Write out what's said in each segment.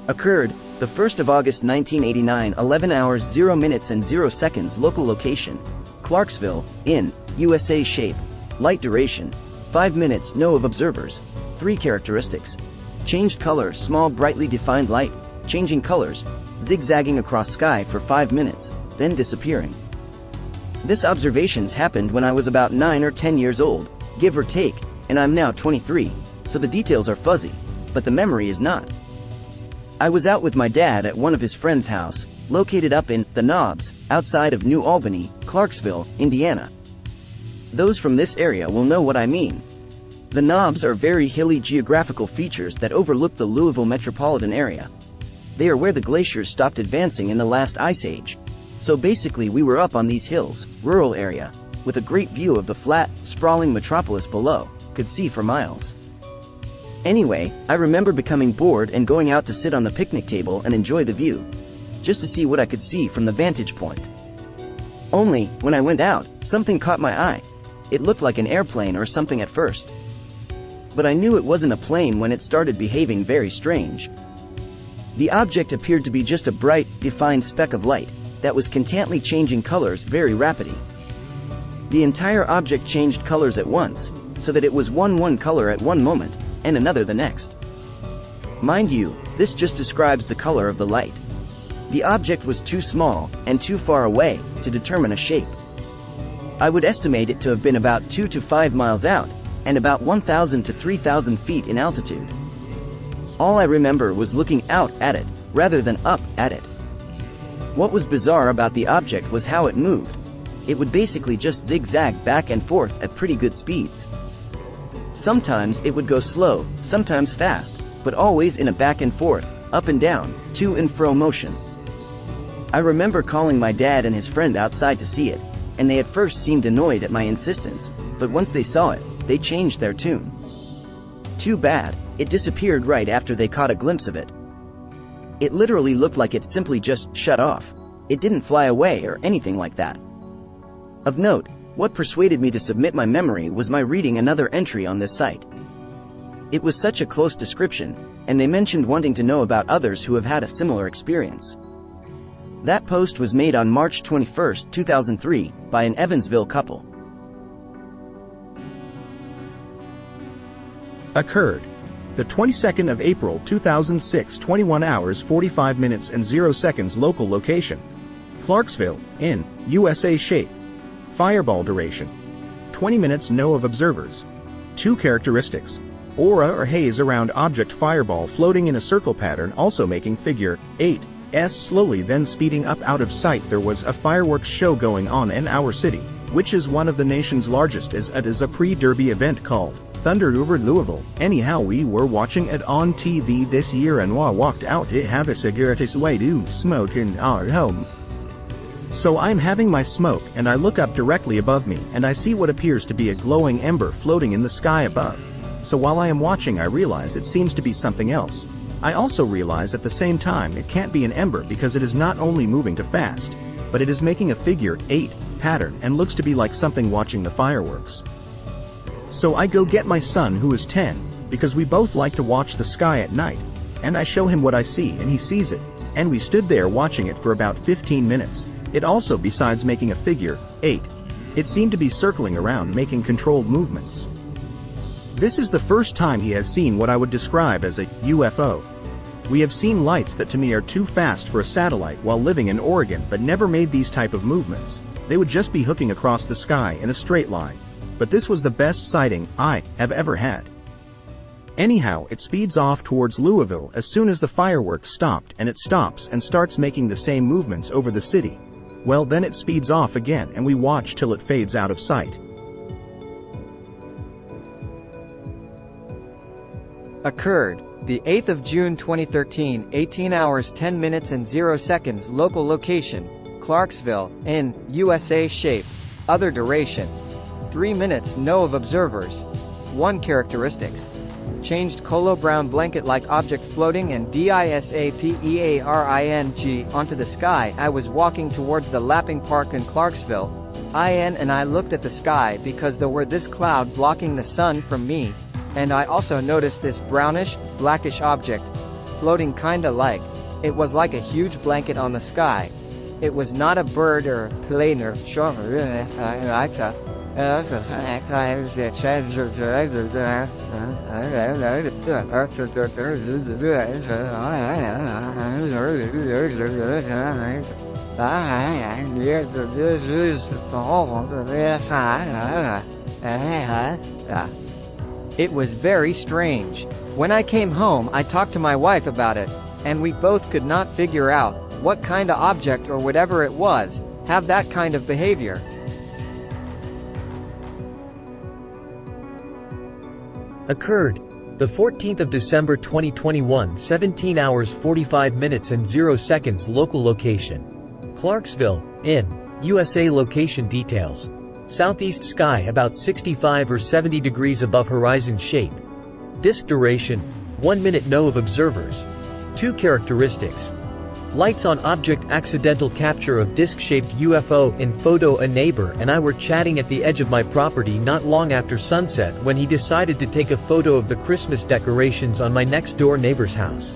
Occurred the 1st of August 1989, 11 hours 0 minutes and 0 seconds. Local location: Clarksville, in USA. Shape: light duration 5 minutes. No of observers. 3 characteristics: changed color, small brightly defined light, changing colors, zigzagging across sky for 5 minutes, then disappearing. This observations happened when I was about 9 or 10 years old, give or take, and I'm now 23, so the details are fuzzy, but the memory is not. I was out with my dad at one of his friend's house, located up in the Knobs, outside of New Albany, Clarksville, Indiana. Those from this area will know what I mean. The Knobs are very hilly geographical features that overlook the Louisville metropolitan area. They are where the glaciers stopped advancing in the last ice age. So basically we were up on these hills, rural area, with a great view of the flat, sprawling metropolis below, could see for miles. Anyway, I remember becoming bored and going out to sit on the picnic table and enjoy the view, just to see what I could see from the vantage point. Only, when I went out, something caught my eye. It looked like an airplane or something at first. But I knew it wasn't a plane when it started behaving very strange. The object appeared to be just a bright, defined speck of light, that was constantly changing colors very rapidly. The entire object changed colors at once, so that it was one color at one moment, and another the next. Mind you, this just describes the color of the light. The object was too small, and too far away, to determine a shape. I would estimate it to have been about 2 to 5 miles out, and about 1,000 to 3,000 feet in altitude. All I remember was looking out at it, rather than up at it. What was bizarre about the object was how it moved. It would basically just zigzag back and forth at pretty good speeds. Sometimes it would go slow, sometimes fast, but always in a back and forth, up and down, to and fro motion. I remember calling my dad and his friend outside to see it, and they at first seemed annoyed at my insistence, but once they saw it, they changed their tune. Too bad, it disappeared right after they caught a glimpse of it. It literally looked like it simply just shut off. It didn't fly away or anything like that. Of note, what persuaded me to submit my memory was my reading another entry on this site. It was such a close description, and they mentioned wanting to know about others who have had a similar experience. That post was made on March 21, 2003, by an Evansville couple. Occurred the 22nd of April 2006, 21 hours 45 minutes and 0 seconds. Local location: Clarksville, in USA. Shape: fireball duration 20 minutes. No of observers. 2 characteristics: aura or haze around object fireball floating in a circle pattern, also making figure 8's slowly then speeding up out of sight. There was a fireworks show going on in our city, which is one of the nation's largest, as it is a pre-derby event called Thunder over Louisville. Anyhow, we were watching it on TV this year, and while walked out to have a cigarette way to smoke in our home. So I'm having my smoke, and I look up directly above me, and I see what appears to be a glowing ember floating in the sky above. So while I am watching, I realize it seems to be something else. I also realize at the same time it can't be an ember, because it is not only moving too fast, but it is making a figure 8 pattern and looks to be like something watching the fireworks. So I go get my son, who is 10, because we both like to watch the sky at night, and I show him what I see, and he sees it, and we stood there watching it for about 15 minutes. It also, besides making a figure 8, it seemed to be circling around, making controlled movements. This is the first time he has seen what I would describe as a UFO. We have seen lights that to me are too fast for a satellite while living in Oregon, but never made these type of movements. They would just be hooking across the sky in a straight line. But this was the best sighting I have ever had. Anyhow, it speeds off towards Louisville as soon as the fireworks stopped, and it stops and starts making the same movements over the city. Well, then it speeds off again, and we watch till it fades out of sight. Occurred the 8th of June 2013, 18 hours 10 minutes and 0 seconds. Local location: Clarksville, in USA. Shape: other duration 3 minutes. No of observers. 1 characteristics: changed colo brown blanket-like object floating and disappearing onto the sky. I was walking towards the Lapping Park in Clarksville, IN, and I looked at the sky because there were this cloud blocking the sun from me, and I also noticed this brownish, blackish object, floating kinda like, it was like a huge blanket on the sky. It was not a bird or plane or It was very strange. When I came home, I talked to my wife about it, and we both could not figure out what kind of object or whatever it was have that kind of behavior. Occurred the 14th of December 2021, 17 hours 45 minutes and 0 seconds. Local location: Clarksville, in USA. Location details: southeast sky about 65 or 70 degrees above horizon. Shape: disk duration 1 minute. No of observers. 2 characteristics: lights on object. Accidental capture of disc-shaped UFO in photo. A neighbor and I were chatting at the edge of my property not long after sunset when he decided to take a photo of the Christmas decorations on my next-door neighbor's house.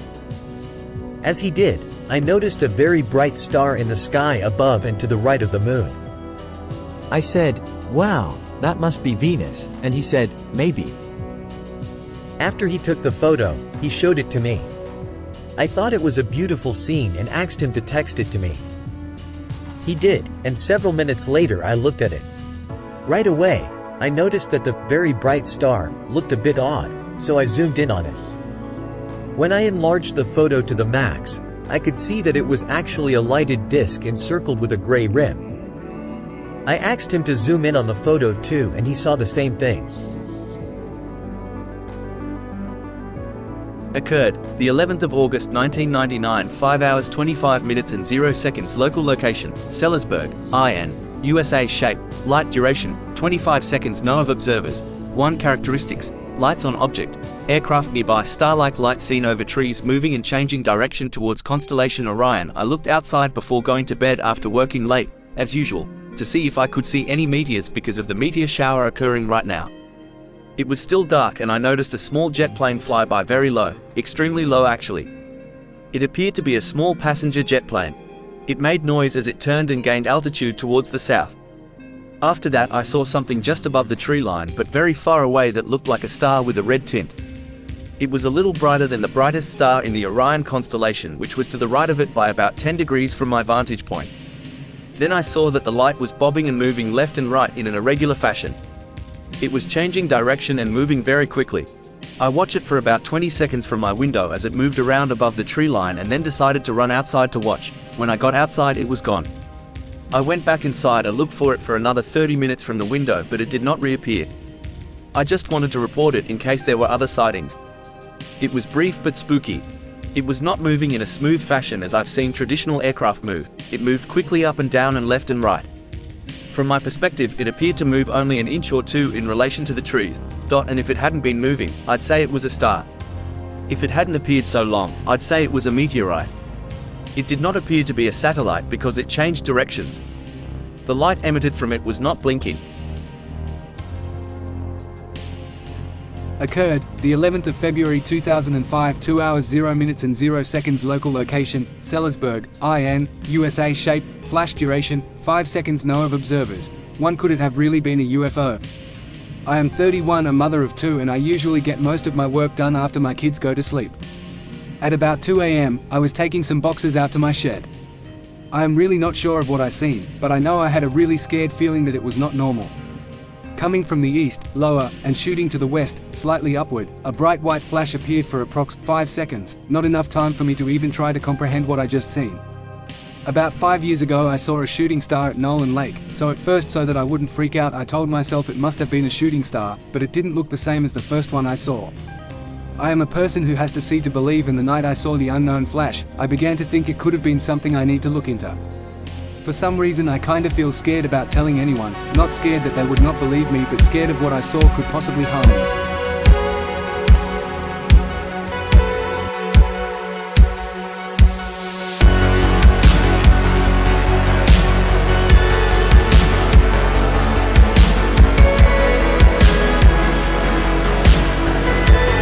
As he did, I noticed a very bright star in the sky above and to the right of the moon. I said, "Wow, that must be Venus," and he said, "Maybe." After he took the photo, he showed it to me. I thought it was a beautiful scene and asked him to text it to me. He did, and several minutes later I looked at it. Right away, I noticed that the very bright star looked a bit odd, so I zoomed in on it. When I enlarged the photo to the max, I could see that it was actually a lighted disc encircled with a gray rim. I asked him to zoom in on the photo too, and he saw the same thing. Occurred the 11th of August 1999, 5 hours 25 minutes and 0 seconds. Local location: Sellersburg, IN, USA. Shape: light duration 25 seconds. No of observers. 1 characteristics: lights on object, aircraft nearby. Star-like light seen over trees moving and changing direction towards constellation Orion. I looked outside before going to bed after working late, as usual, to see if I could see any meteors because of the meteor shower occurring right now. It was still dark and I noticed a small jet plane fly by, very low, extremely low actually. It appeared to be a small passenger jet plane. It made noise as it turned and gained altitude towards the south. After that I saw something just above the tree line but very far away that looked like a star with a red tint. It was a little brighter than the brightest star in the Orion constellation, which was to the right of it by about 10 degrees from my vantage point. Then I saw that the light was bobbing and moving left and right in an irregular fashion. It was changing direction and moving very quickly. I watched it for about 20 seconds from my window as it moved around above the tree line and then decided to run outside to watch. When I got outside it was gone. I went back inside and looked for it for another 30 minutes from the window, but it did not reappear. I just wanted to report it in case there were other sightings. It was brief but spooky. It was not moving in a smooth fashion as I've seen traditional aircraft move. It moved quickly up and down and left and right. From my perspective, it appeared to move only an inch or two in relation to the trees. And if it hadn't been moving, I'd say it was a star. If it hadn't appeared so long, I'd say it was a meteorite. It did not appear to be a satellite because it changed directions. The light emitted from it was not blinking. Occurred the 11th of February 2005, 2 hours 0 minutes and 0 seconds. Local location: Sellersburg, IN, USA. Shape: flash duration 5 seconds. No of observers. 1 Could it have really been a UFO? I am 31, a mother of 2, and I usually get most of my work done after my kids go to sleep. At about 2 a.m, I was taking some boxes out to my shed. I am really not sure of what I seen, but I know I had a really scared feeling that it was not normal. Coming from the east, lower, and shooting to the west, slightly upward, a bright white flash appeared for approx 5 seconds, not enough time for me to even try to comprehend what I just seen. About 5 years ago I saw a shooting star at Nolan Lake, so at first, so that I wouldn't freak out, I told myself it must have been a shooting star, but it didn't look the same as the first one I saw. I am a person who has to see to believe, and the night I saw the unknown flash, I began to think it could have been something I need to look into. For some reason I kinda feel scared about telling anyone, not scared that they would not believe me, but scared of what I saw could possibly harm me.